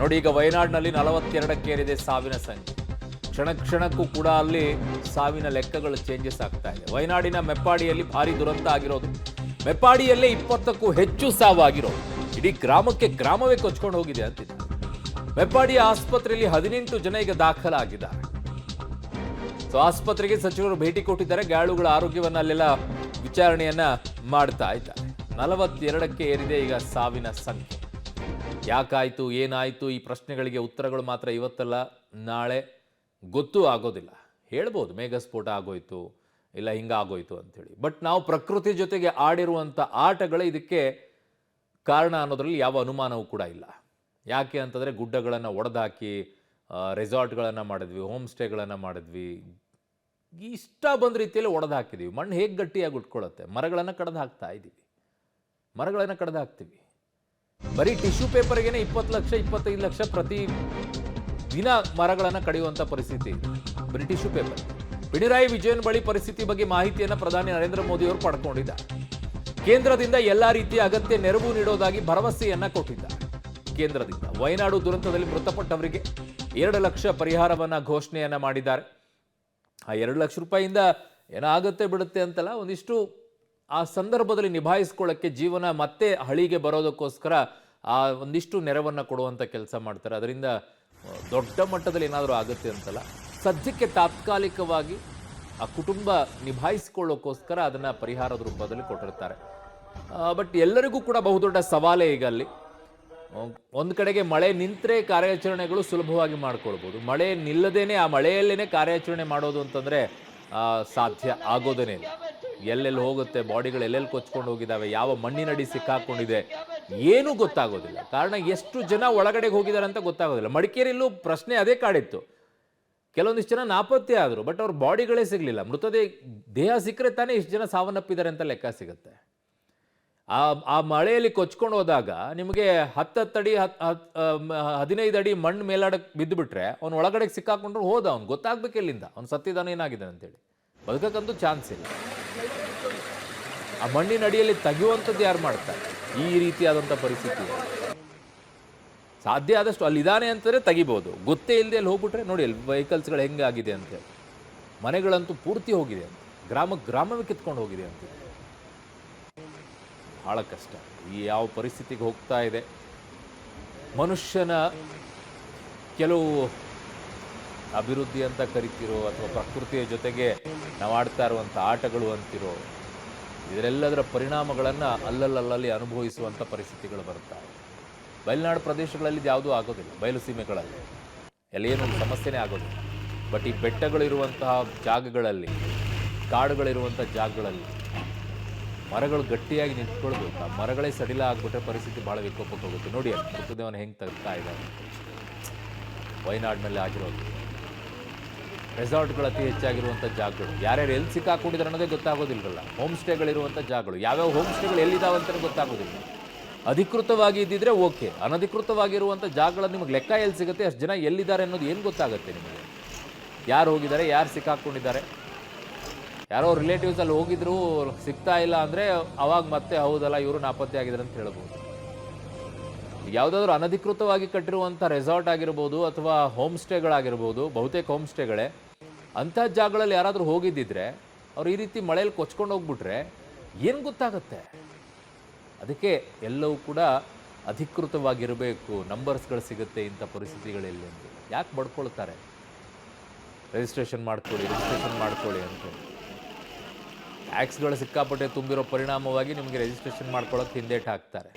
ನೋಡಿ, ಈಗ ವಯನಾಡಿನಲ್ಲಿ 42ಕ್ಕೇರಿದೆ ಸಾವಿನ ಸಂಖ್ಯೆ. ಕ್ಷಣ ಕ್ಷಣಕ್ಕೂ ಕೂಡ ಅಲ್ಲಿ ಸಾವಿನ ಲೆಕ್ಕಗಳು ಚೇಂಜಸ್ ಆಗ್ತಾ ಇದೆ. ವಯನಾಡಿನ ಮೆಪ್ಪಾಡಿಯಲ್ಲಿ ಭಾರಿ ದುರಂತ ಆಗಿರೋದು. ಮೆಪ್ಪಾಡಿಯಲ್ಲೇ 20ಕ್ಕೂ ಹೆಚ್ಚು ಸಾವಾಗಿರೋದು. ಇಡೀ ಗ್ರಾಮವೇ ಕೊಚ್ಕೊಂಡು ಹೋಗಿದೆ ಅಂತಿದೆ. ಮೆಪ್ಪಾಡಿಯ ಆಸ್ಪತ್ರೆಯಲ್ಲಿ 18 ಜನ ಈಗ ದಾಖಲಾಗಿದ್ದಾರೆ. ಸೊ ಆಸ್ಪತ್ರೆಗೆ ಸಚಿವರು ಭೇಟಿ ಕೊಟ್ಟಿದ್ದಾರೆ. ಗಾಯಾಳುಗಳ ಆರೋಗ್ಯವನ್ನ ಅಲ್ಲೆಲ್ಲ ವಿಚಾರಣೆಯನ್ನ ಮಾಡ್ತಾ ಇದ್ದಾರೆ. 42ಕ್ಕೆ ಏರಿದೆ ಈಗ ಸಾವಿನ ಸಂಖ್ಯೆ. ಯಾಕಾಯ್ತು, ಏನಾಯ್ತು, ಈ ಪ್ರಶ್ನೆಗಳಿಗೆ ಉತ್ತರಗಳು ಮಾತ್ರ ಇವತ್ತಲ್ಲ ನಾಳೆ ಗೊತ್ತೂ ಆಗೋದಿಲ್ಲ. ಹೇಳ್ಬೋದು ಮೇಘಸ್ಫೋಟ ಆಗೋಯ್ತು, ಇಲ್ಲ ಹಿಂಗಾಗೋಯ್ತು ಅಂಥೇಳಿ. ಬಟ್ ನಾವು ಪ್ರಕೃತಿ ಜೊತೆಗೆ ಆಡಿರುವಂಥ ಆಟಗಳೇ ಇದಕ್ಕೆ ಕಾರಣ ಅನ್ನೋದ್ರಲ್ಲಿ ಯಾವ ಅನುಮಾನವೂ ಕೂಡ ಇಲ್ಲ. ಯಾಕೆ ಅಂತಂದರೆ ಗುಡ್ಡಗಳನ್ನು ಒಡೆದಾಕಿ ರೆಸಾರ್ಟ್ಗಳನ್ನು ಮಾಡಿದ್ವಿ, ಹೋಮ್ ಸ್ಟೇಗಳನ್ನು ಮಾಡಿದ್ವಿ, ಇಷ್ಟ ಬಂದ ರೀತಿಯಲ್ಲಿ ಒಡೆದು ಹಾಕಿದ್ದೀವಿ. ಮಣ್ಣು ಹೇಗೆ ಗಟ್ಟಿಯಾಗಿ ಉಟ್ಕೊಳ್ಳುತ್ತೆ? ಮರಗಳನ್ನು ಕಡ್ದು ಹಾಕ್ತಾ ಇದ್ದೀವಿ, ಮರಗಳನ್ನು ಕಡ್ದು ಹಾಕ್ತೀವಿ. ಬರೀ ಟಿಶ್ಯೂ ಪೇಪರ್ಗೇನೆ 20 ಲಕ್ಷ 25 ಲಕ್ಷ ಪ್ರತಿ ದಿನ ಮರಗಳನ್ನು ಕಡಿಯುವಂಥ ಪರಿಸ್ಥಿತಿ ಇದೆ. ಬರೀ ಟಿಶ್ಯೂ ಪೇಪರ್. ಪಿಣರಾಯಿ ವಿಜಯನ್ ಬಳಿ ಪರಿಸ್ಥಿತಿ ಬಗ್ಗೆ ಮಾಹಿತಿಯನ್ನು ಪ್ರಧಾನಿ ನರೇಂದ್ರ ಮೋದಿ ಅವರು ಪಡ್ಕೊಂಡಿದ್ದಾರೆ. ಕೇಂದ್ರದಿಂದ ಎಲ್ಲ ರೀತಿಯ ಅಗತ್ಯ ನೆರವು ನೀಡೋದಾಗಿ ಭರವಸೆಯನ್ನ ಕೊಟ್ಟಿದ್ದಾರೆ. ಕೇಂದ್ರದಿಂದ ವಯನಾಡು ದುರಂತದಲ್ಲಿ ಮೃತಪಟ್ಟವರಿಗೆ 2 ಲಕ್ಷ ಪರಿಹಾರವನ್ನ ಘೋಷಣೆಯನ್ನ ಮಾಡಿದ್ದಾರೆ. ಆ 2 ಲಕ್ಷ ರೂಪಾಯಿಯಿಂದ ಏನಾಗುತ್ತೆ ಬಿಡುತ್ತೆ ಅಂತಲ್ಲ, ಒಂದಿಷ್ಟು ಆ ಸಂದರ್ಭದಲ್ಲಿ ನಿಭಾಯಿಸ್ಕೊಳ್ಳೋಕ್ಕೆ, ಜೀವನ ಮತ್ತೆ ಹಳಿಗೆ ಬರೋದಕ್ಕೋಸ್ಕರ ಆ ಒಂದಿಷ್ಟು ನೆರವನ್ನು ಕೊಡುವಂಥ ಕೆಲಸ ಮಾಡ್ತಾರೆ. ಅದರಿಂದ ದೊಡ್ಡ ಮಟ್ಟದಲ್ಲಿ ಏನಾದರೂ ಆಗುತ್ತೆ ಅಂತಲ್ಲ, ಸದ್ಯಕ್ಕೆ ತಾತ್ಕಾಲಿಕವಾಗಿ ಆ ಕುಟುಂಬ ನಿಭಾಯಿಸಿಕೊಳ್ಳೋಕ್ಕೋಸ್ಕರ ಅದನ್ನು ಪರಿಹಾರದ ರೂಪದಲ್ಲಿ ಕೊಟ್ಟಿರ್ತಾರೆ. ಬಟ್ ಎಲ್ಲರಿಗೂ ಕೂಡ ಬಹುದೊಡ್ಡ ಸವಾಲೇ ಈಗ ಅಲ್ಲಿ. ಒಂದು ಕಡೆಗೆ ಮಳೆ ನಿಂತರೆ ಕಾರ್ಯಾಚರಣೆಗಳು ಸುಲಭವಾಗಿ ಮಾಡ್ಕೊಳ್ಬೋದು. ಮಳೆ ನಿಲ್ಲದೇನೆ ಆ ಮಳೆಯಲ್ಲೇ ಕಾರ್ಯಾಚರಣೆ ಮಾಡೋದು ಅಂತಂದರೆ ಸಾಧ್ಯ ಆಗೋದೇನೆ ಇಲ್ಲ. ಎಲ್ಲೆಲ್ಲಿ ಹೋಗುತ್ತೆ, ಬಾಡಿಗಳು ಎಲ್ಲೆಲ್ಲಿ ಕೊಚ್ಕೊಂಡು ಹೋಗಿದ್ದಾವೆ, ಯಾವ ಮಣ್ಣಿನಡಿ ಸಿಕ್ಕಾಕೊಂಡಿದೆ, ಏನೂ ಗೊತ್ತಾಗೋದಿಲ್ಲ. ಕಾರಣ ಎಷ್ಟು ಜನ ಒಳಗಡೆಗೆ ಹೋಗಿದ್ದಾರೆ ಅಂತ ಗೊತ್ತಾಗೋದಿಲ್ಲ. ಮಡಿಕೇರಿಯಲ್ಲೂ ಪ್ರಶ್ನೆ ಅದೇ ಕಾಡಿತ್ತು. ಕೆಲವೊಂದಿಷ್ಟು ಜನ ನಾಪತ್ತೆ ಆದರು, ಬಟ್ ಅವ್ರ ಬಾಡಿಗಳೇ ಸಿಗಲಿಲ್ಲ. ದೇಹ ಸಿಕ್ಕರೆ ತಾನೇ ಇಷ್ಟು ಜನ ಸಾವನ್ನಪ್ಪಿದ್ದಾರೆ ಅಂತ ಲೆಕ್ಕ ಸಿಗುತ್ತೆ. ಆ ಮಳೆಯಲ್ಲಿ ಕೊಚ್ಕೊಂಡು ಹೋದಾಗ ನಿಮಗೆ 10 ಅಡಿ 15 ಅಡಿ ಮಣ್ಣು ಮೇಲಾಡಕ್ಕೆ ಬಿದ್ದುಬಿಟ್ರೆ ಅವ್ನು ಒಳಗಡೆಗೆ ಸಿಕ್ಕಾಕೊಂಡ್ರು ಹೋದ, ಅವ್ನು ಗೊತ್ತಾಗ್ಬೇಕು ಎಲ್ಲಿಂದ ಅವ್ನು ಸತ್ತಿದಾನ ಏನಾಗಿದೆ ಅಂತೇಳಿ. ಬದುಕಕ್ಕಂತೂ ಚಾನ್ಸ್ ಇಲ್ಲ. ಆ ಮಣ್ಣಿನ ಅಡಿಯಲ್ಲಿ ತೆಗೆಯುವಂಥದ್ದು ಯಾರು ಮಾಡ್ತಾರೆ? ಈ ರೀತಿಯಾದಂಥ ಪರಿಸ್ಥಿತಿ ಸಾಧ್ಯ ಆದಷ್ಟು ಅಲ್ಲಿದ್ದಾನೆ ಅಂತಂದರೆ ತೆಗಿಬೋದು. ಗೊತ್ತೇ ಇಲ್ಲದೆ ಅಲ್ಲಿ ಹೋಗ್ಬಿಟ್ರೆ ನೋಡಿ ಅಲ್ಲಿ ವೆಹಿಕಲ್ಸ್ಗಳು ಹೆಂಗಾಗಿದೆ ಅಂತೇಳಿ. ಮನೆಗಳಂತೂ ಪೂರ್ತಿ ಹೋಗಿದೆ ಅಂತ, ಗ್ರಾಮವೇ ಕಿತ್ಕೊಂಡು ಹೋಗಿದೆ ಅಂತ. ಭಾಳ ಕಷ್ಟ. ಈ ಯಾವ ಪರಿಸ್ಥಿತಿಗೆ ಹೋಗ್ತಾ ಇದೆ. ಮನುಷ್ಯನ ಕೆಲವು ಅಭಿವೃದ್ಧಿ ಅಂತ ಕರಿತಿರೋ ಅಥವಾ ಪ್ರಕೃತಿಯ ಜೊತೆಗೆ ನಾವು ಆಡ್ತಾ ಇರುವಂಥ ಆಟಗಳು ಅಂತಿರೋ, ಇದರೆಲ್ಲದರ ಪರಿಣಾಮಗಳನ್ನು ಅಲ್ಲಲ್ಲಿ ಅನುಭವಿಸುವಂಥ ಪರಿಸ್ಥಿತಿಗಳು ಬರ್ತಾರೆ. ಬಯಲುನಾಡು ಪ್ರದೇಶಗಳಲ್ಲಿ ಯಾವುದೂ ಆಗೋದಿಲ್ಲ, ಬಯಲು ಸೀಮೆಗಳಲ್ಲಿ ಎಲ್ಲೇನೂ ಸಮಸ್ಯೆನೇ ಆಗೋದಿಲ್ಲ. ಬಟ್ ಈ ಬೆಟ್ಟಗಳಿರುವಂತಹ ಜಾಗಗಳಲ್ಲಿ, ಕಾಡುಗಳಿರುವಂಥ ಜಾಗಗಳಲ್ಲಿ ಮರಗಳು ಗಟ್ಟಿಯಾಗಿ ನಿಂತ್ಕೊಳ್ಬೇಕು. ಆ ಮರಗಳೇ ಸಡಿಲ ಆಗಿಬಿಟ್ರೆ ಪರಿಸ್ಥಿತಿ ಭಾಳ ವಿಕೋಪಕ್ಕೆ ಹೋಗುತ್ತೆ. ನೋಡಿ ಅಲ್ಲಿ ಮೃತದೇಹವನ್ನು ಹೆಂಗೆ ತೆಗ್ತಾ ಇದ್ದಾರೆ. ವಯನಾಡಿನಲ್ಲಿ ಆಗಿರೋದು ರೆಸಾರ್ಟ್ಗಳು ಅತಿ ಹೆಚ್ಚಾಗಿರುವಂಥ ಜಾಗಗಳು, ಯಾರ್ಯಾರು ಎಲ್ಲಿ ಸಿಕ್ಕಾಕೊಂಡಿದ್ದಾರೆ ಅನ್ನೋದೇ ಗೊತ್ತಾಗೋದಿಲ್ಲವಲ್ಲ. ಹೋಮ್ ಸ್ಟೇಗಳಿರುವಂಥ ಜಾಗಗಳು, ಯಾವ್ಯಾವ ಹೋಮ್ ಸ್ಟೇಗಳು ಎಲ್ಲಿದ್ದಾವೆ ಅಂತಲೇ ಗೊತ್ತಾಗೋದಿಲ್ಲ. ಅಧಿಕೃತವಾಗಿ ಇದ್ದಿದ್ರೆ ಓಕೆ, ಅನಧಿಕೃತವಾಗಿರುವಂಥ ಜಾಗಗಳನ್ನು ನಿಮಗೆ ಲೆಕ್ಕ ಎಲ್ಲಿ ಸಿಗುತ್ತೆ, ಅಷ್ಟು ಜನ ಎಲ್ಲಿದ್ದಾರೆ ಅನ್ನೋದು ಏನು ಗೊತ್ತಾಗುತ್ತೆ ನಿಮಗೆ? ಯಾರು ಹೋಗಿದ್ದಾರೆ, ಯಾರು ಸಿಕ್ಕಾಕೊಂಡಿದ್ದಾರೆ, ಯಾರೋ ರಿಲೇಟಿವ್ಸ್ ಅಲ್ಲಿ ಹೋಗಿದ್ರು ಸಿಗ್ತಾ ಇಲ್ಲ ಅಂದರೆ ಅವಾಗ ಮತ್ತೆ ಹೌದಲ್ಲ ಇವರು ನಾಪತ್ತೆ ಆಗಿದ್ದಾರೆ ಅಂತ ಹೇಳ್ಬೋದು. ಯಾವುದಾದ್ರೂ ಅನಧಿಕೃತವಾಗಿ ಕಟ್ಟಿರುವಂಥ ರೆಸಾರ್ಟ್ ಆಗಿರ್ಬೋದು ಅಥವಾ ಹೋಮ್ ಸ್ಟೇಗಳಾಗಿರ್ಬೋದು, ಬಹುತೇಕ ಹೋಮ್ ಸ್ಟೇಗಳೇ, ಅಂಥ ಜಾಗಗಳಲ್ಲಿ ಯಾರಾದರೂ ಹೋಗಿದ್ದಿದ್ರೆ ಅವ್ರು ಈ ರೀತಿ ಮಳೆಯಲ್ಲಿ ಕೊಚ್ಕೊಂಡು ಹೋಗ್ಬಿಟ್ರೆ ಏನು ಗೊತ್ತಾಗುತ್ತೆ? ಅದಕ್ಕೆ ಎಲ್ಲವೂ ಕೂಡ ಅಧಿಕೃತವಾಗಿರಬೇಕು, ನಂಬರ್ಸ್ಗಳು ಸಿಗುತ್ತೆ ಇಂಥ ಪರಿಸ್ಥಿತಿಗಳಲ್ಲಿ ಅಂತ. ಯಾಕೆ ಬಡ್ಕೊಳ್ತಾರೆ? ರಿಜಿಸ್ಟ್ರೇಷನ್ ಮಾಡ್ಕೊಳ್ಳಿ ಅಂತ. ಟ್ಯಾಕ್ಸ್ಗಳು ಸಿಕ್ಕಾಪಟ್ಟೆ ತುಂಬಿರೋ ಪರಿಣಾಮವಾಗಿ ನಿಮಗೆ ರಿಜಿಸ್ಟ್ರೇಷನ್ ಮಾಡ್ಕೊಳ್ಳೋಕೆ ಹಿಂದೇಟು ಹಾಕ್ತಾರೆ.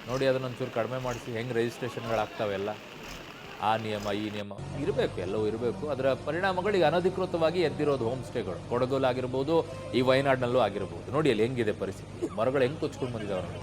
ನೋಡಿ ಅದನ್ನೊಂಚೂರು ಕಡಿಮೆ ಮಾಡಿಸಿ. ಹೆಂಗೆ ರಿಜಿಸ್ಟ್ರೇಷನ್ಗಳಾಗ್ತಾವೆಲ್ಲ, ಆ ನಿಯಮ ಈ ನಿಯಮ ಇರಬೇಕು, ಎಲ್ಲವೂ ಇರಬೇಕು. ಅದರ ಪರಿಣಾಮಗಳಿಗೆ ಅನಧಿಕೃತವಾಗಿ ಎದ್ದಿರೋದು ಹೋಮ್ ಸ್ಟೇಗಳು, ಕೊಡಗಲ್ಲಾಗಿರ್ಬೋದು, ಈ ವಯನಾಡಿನಲ್ಲೂ ಆಗಿರ್ಬೋದು. ನೋಡಿ ಅಲ್ಲಿ ಹೆಂಗಿದೆ ಪರಿಸ್ಥಿತಿ, ಮರಗಳು ಹೆಂಗೆ ಕೊಚ್ಕೊಂಡು ಬಂದಿದ್ದಾವೆ ನೋಡಿ.